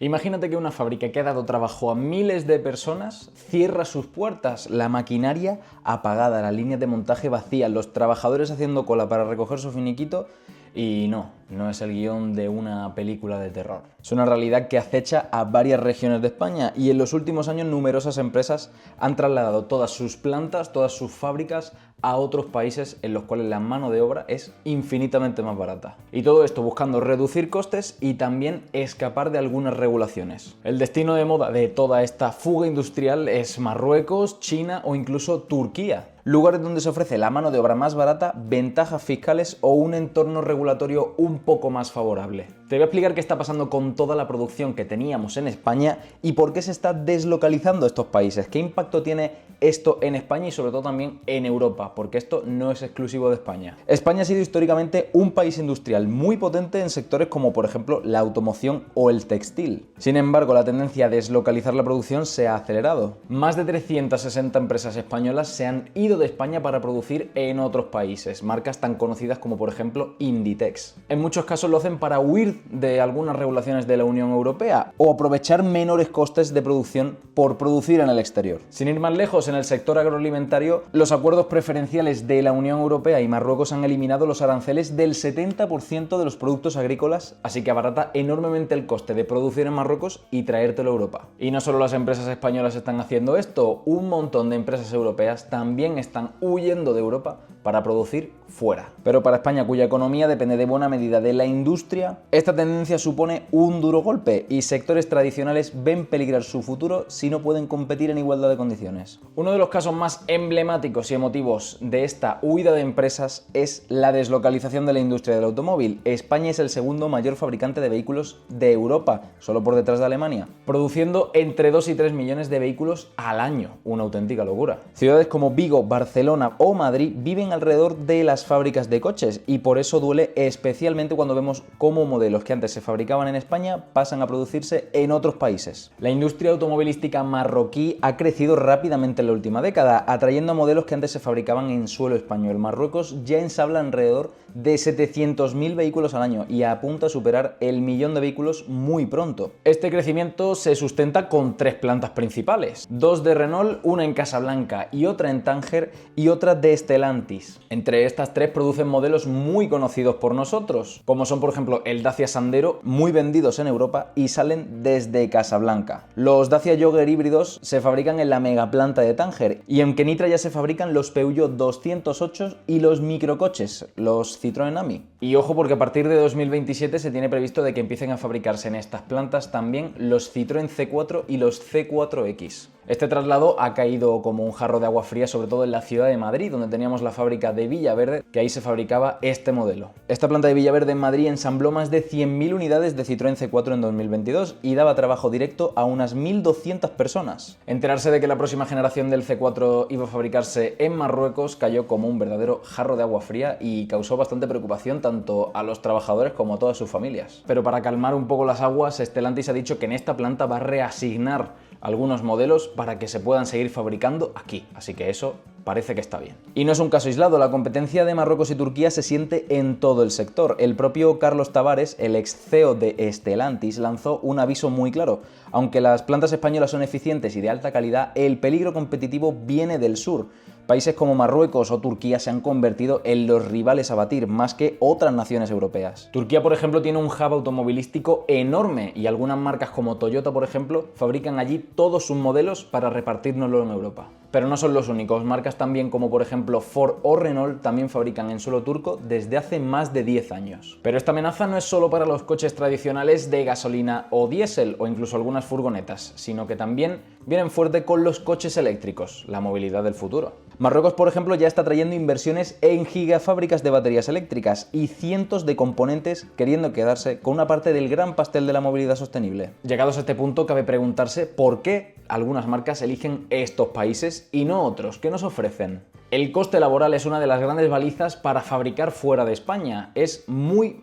Imagínate que una fábrica que ha dado trabajo a miles de personas cierra sus puertas, la maquinaria apagada, las líneas de montaje vacías, los trabajadores haciendo cola para recoger su finiquito. Y no es el guión de una película de terror. Es una realidad que acecha a varias regiones de España y en los últimos años numerosas empresas han trasladado todas sus plantas, todas sus fábricas a otros países en los cuales la mano de obra es infinitamente más barata. Y todo esto buscando reducir costes y también escapar de algunas regulaciones. El destino de moda de toda esta fuga industrial es Marruecos, China o incluso Turquía. Lugares donde se ofrece la mano de obra más barata, ventajas fiscales o un entorno regulatorio un poco más favorable. Te voy a explicar qué está pasando con toda la producción que teníamos en España y por qué se está deslocalizando estos países. ¿Qué impacto tiene esto en España y sobre todo también en Europa? Porque esto no es exclusivo de España. España ha sido históricamente un país industrial muy potente en sectores como por ejemplo la automoción o el textil. Sin embargo, la tendencia a deslocalizar la producción se ha acelerado. Más de 360 empresas españolas se han ido de España para producir en otros países, marcas tan conocidas como por ejemplo Inditex. En muchos casos lo hacen para huir de algunas regulaciones de la Unión Europea o aprovechar menores costes de producción por producir en el exterior. Sin ir más lejos, en el sector agroalimentario, los acuerdos preferenciales de la Unión Europea y Marruecos han eliminado los aranceles del 70% de los productos agrícolas, así que abarata enormemente el coste de producir en Marruecos y traértelo a Europa. Y no solo las empresas españolas están haciendo esto, un montón de empresas europeas también están huyendo de Europa para producir fuera. Pero para España, cuya economía depende de buena medida de la industria, esta tendencia supone un duro golpe y sectores tradicionales ven peligrar su futuro si no pueden competir en igualdad de condiciones. Uno de los casos más emblemáticos y emotivos de esta huida de empresas es la deslocalización de la industria del automóvil. España es el segundo mayor fabricante de vehículos de Europa, solo por detrás de Alemania, produciendo entre 2 y 3 millones de vehículos al año, una auténtica locura. Ciudades como Vigo, Barcelona o Madrid viven alrededor de las fábricas de coches y por eso duele especialmente cuando vemos cómo modelos que antes se fabricaban en España pasan a producirse en otros países. La industria automovilística marroquí ha crecido rápidamente en la última década, atrayendo modelos que antes se fabricaban en suelo español. Marruecos ya ensambla alrededor de 700.000 vehículos al año y apunta a superar el millón de vehículos muy pronto. Este crecimiento se sustenta con 3 plantas principales, 2 de Renault, una en Casablanca y otra en Tánger y otra de Stellantis. Entre estas 3 producen modelos muy conocidos por nosotros, como son por ejemplo el Dacia Sandero, muy vendidos en Europa y salen desde Casablanca. Los Dacia Jogger híbridos se fabrican en la megaplanta de Tánger y en Kenitra ya se fabrican los Peugeot 208 y los microcoches, los Citroën Ami. Y ojo porque a partir de 2027 se tiene previsto de que empiecen a fabricarse en estas plantas también los Citroën C4 y los C4X. Este traslado ha caído como un jarro de agua fría, sobre todo en la ciudad de Madrid, donde teníamos la fábrica de Villaverde, que ahí se fabricaba este modelo. Esta planta de Villaverde en Madrid ensambló más de 100.000 unidades de Citroën C4 en 2022 y daba trabajo directo a unas 1.200 personas. Enterarse de que la próxima generación del C4 iba a fabricarse en Marruecos cayó como un verdadero jarro de agua fría y causó bastante preocupación tanto a los trabajadores como a todas sus familias. Pero para calmar un poco las aguas, Stellantis ha dicho que en esta planta va a reasignar algunos modelos para que se puedan seguir fabricando aquí, así que eso parece que está bien. Y no es un caso aislado, la competencia de Marruecos y Turquía se siente en todo el sector. El propio Carlos Tavares, el ex CEO de Stellantis, lanzó un aviso muy claro. Aunque las plantas españolas son eficientes y de alta calidad, el peligro competitivo viene del sur. Países como Marruecos o Turquía se han convertido en los rivales a batir más que otras naciones europeas. Turquía, por ejemplo, tiene un hub automovilístico enorme y algunas marcas como Toyota, por ejemplo, fabrican allí todos sus modelos para repartírnoslo en Europa. Pero no son los únicos, marcas también como por ejemplo Ford o Renault también fabrican en suelo turco desde hace más de 10 años. Pero esta amenaza no es solo para los coches tradicionales de gasolina o diésel o incluso algunas furgonetas, sino que también vienen fuerte con los coches eléctricos, la movilidad del futuro. Marruecos, por ejemplo, ya está trayendo inversiones en gigafábricas de baterías eléctricas y cientos de componentes queriendo quedarse con una parte del gran pastel de la movilidad sostenible. Llegados a este punto, cabe preguntarse por qué algunas marcas eligen estos países y no otros. ¿Qué nos ofrecen? El coste laboral es una de las grandes balizas para fabricar fuera de España. Es muy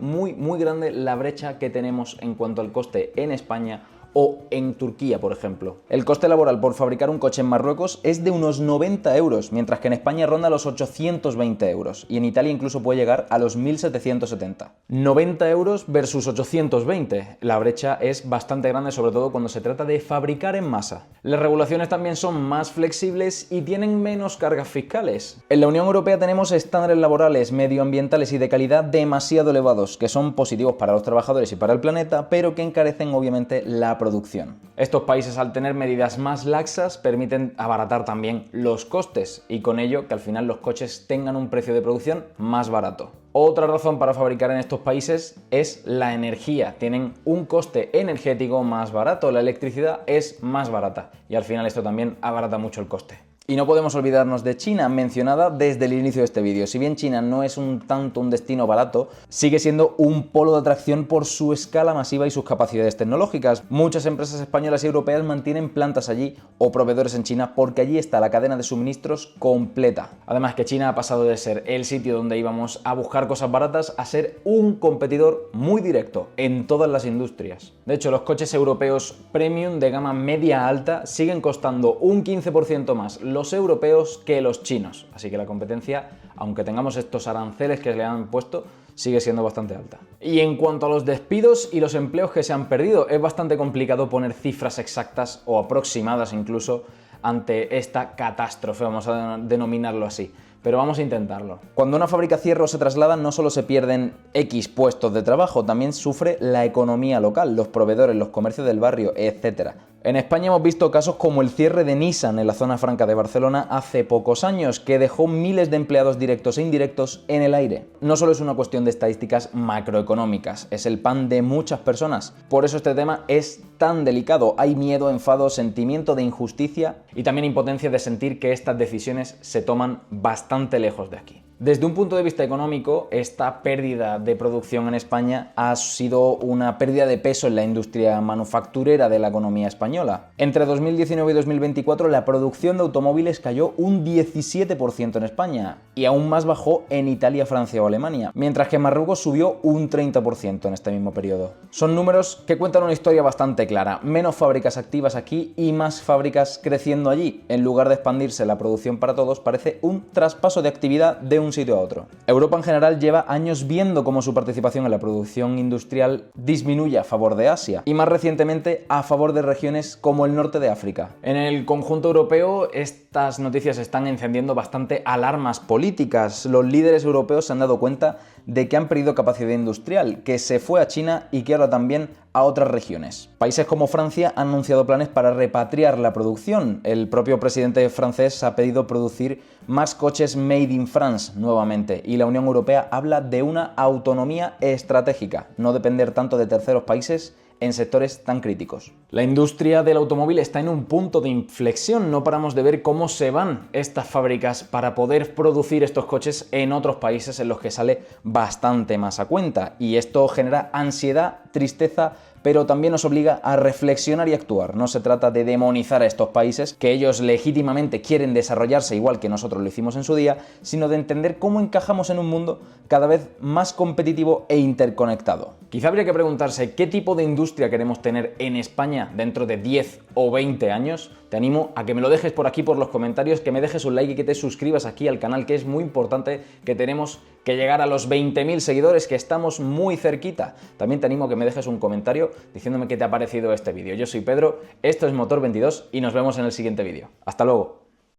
grande la brecha que tenemos en cuanto al coste en España O en Turquía, por ejemplo. El coste laboral por fabricar un coche en Marruecos es de unos 90 euros, mientras que en España ronda los 820 euros y en Italia incluso puede llegar a los 1.770. 90 euros versus 820. La brecha es bastante grande, sobre todo cuando se trata de fabricar en masa. Las regulaciones también son más flexibles y tienen menos cargas fiscales. En la Unión Europea tenemos estándares laborales, medioambientales y de calidad demasiado elevados, que son positivos para los trabajadores y para el planeta, pero que encarecen obviamente la producción. Estos países, al tener medidas más laxas, permiten abaratar también los costes y con ello que al final los coches tengan un precio de producción más barato. Otra razón para fabricar en estos países es la energía. Tienen un coste energético más barato, la electricidad es más barata y al final esto también abarata mucho el coste. Y no podemos olvidarnos de China, mencionada desde el inicio de este vídeo. Si bien China no es tanto un destino barato, sigue siendo un polo de atracción por su escala masiva y sus capacidades tecnológicas. Muchas empresas españolas y europeas mantienen plantas allí o proveedores en China porque allí está la cadena de suministros completa. Además que China ha pasado de ser el sitio donde íbamos a buscar cosas baratas a ser un competidor muy directo en todas las industrias. De hecho, los coches europeos premium de gama media alta siguen costando un 15% más los europeos que los chinos. Así que la competencia, aunque tengamos estos aranceles que le han puesto, sigue siendo bastante alta. Y en cuanto a los despidos y los empleos que se han perdido, es bastante complicado poner cifras exactas o aproximadas incluso ante esta catástrofe, vamos a denominarlo así. Pero vamos a intentarlo. Cuando una fábrica cierra o se traslada, no solo se pierden X puestos de trabajo, también sufre la economía local, los proveedores, los comercios del barrio, etc. En España hemos visto casos como el cierre de Nissan en la zona franca de Barcelona hace pocos años, que dejó miles de empleados directos e indirectos en el aire. No solo es una cuestión de estadísticas macroeconómicas, es el pan de muchas personas. Por eso este tema es tan delicado. Hay miedo, enfado, sentimiento de injusticia y también impotencia de sentir que estas decisiones se toman bastante lejos de aquí. Desde un punto de vista económico, esta pérdida de producción en España ha sido una pérdida de peso en la industria manufacturera de la economía española. Entre 2019 y 2024 la producción de automóviles cayó un 17% en España y aún más bajó en Italia, Francia o Alemania, mientras que en Marruecos subió un 30% en este mismo periodo. Son números que cuentan una historia bastante clara. Menos fábricas activas aquí y más fábricas creciendo allí. En lugar de expandirse la producción para todos, parece un traspaso de actividad de un sitio a otro. Europa en general lleva años viendo cómo su participación en la producción industrial disminuye a favor de Asia y más recientemente a favor de regiones como el norte de África. En el conjunto europeo estas noticias están encendiendo bastante alarmas políticas. Los líderes europeos se han dado cuenta de que han perdido capacidad industrial, que se fue a China y que ahora también a otras regiones. Países como Francia han anunciado planes para repatriar la producción. El propio presidente francés ha pedido producir más coches made in France nuevamente y la Unión Europea habla de una autonomía estratégica, no depender tanto de terceros países en sectores tan críticos. La industria del automóvil está en un punto de inflexión, no paramos de ver cómo se van estas fábricas para poder producir estos coches en otros países en los que sale bastante más a cuenta y esto genera ansiedad, tristeza, pero también nos obliga a reflexionar y actuar. No se trata de demonizar a estos países, que ellos legítimamente quieren desarrollarse igual que nosotros lo hicimos en su día, sino de entender cómo encajamos en un mundo cada vez más competitivo e interconectado. Quizá habría que preguntarse qué tipo de industria queremos tener en España dentro de 10 o 20 años. Te animo a que me lo dejes por aquí por los comentarios, que me dejes un like y que te suscribas aquí al canal, que es muy importante, que tenemos que llegar a los 20.000 seguidores, que estamos muy cerquita. También te animo a que me dejes un comentario diciéndome qué te ha parecido este vídeo. Yo soy Pedro, esto es Motor22 y nos vemos en el siguiente vídeo. ¡Hasta luego!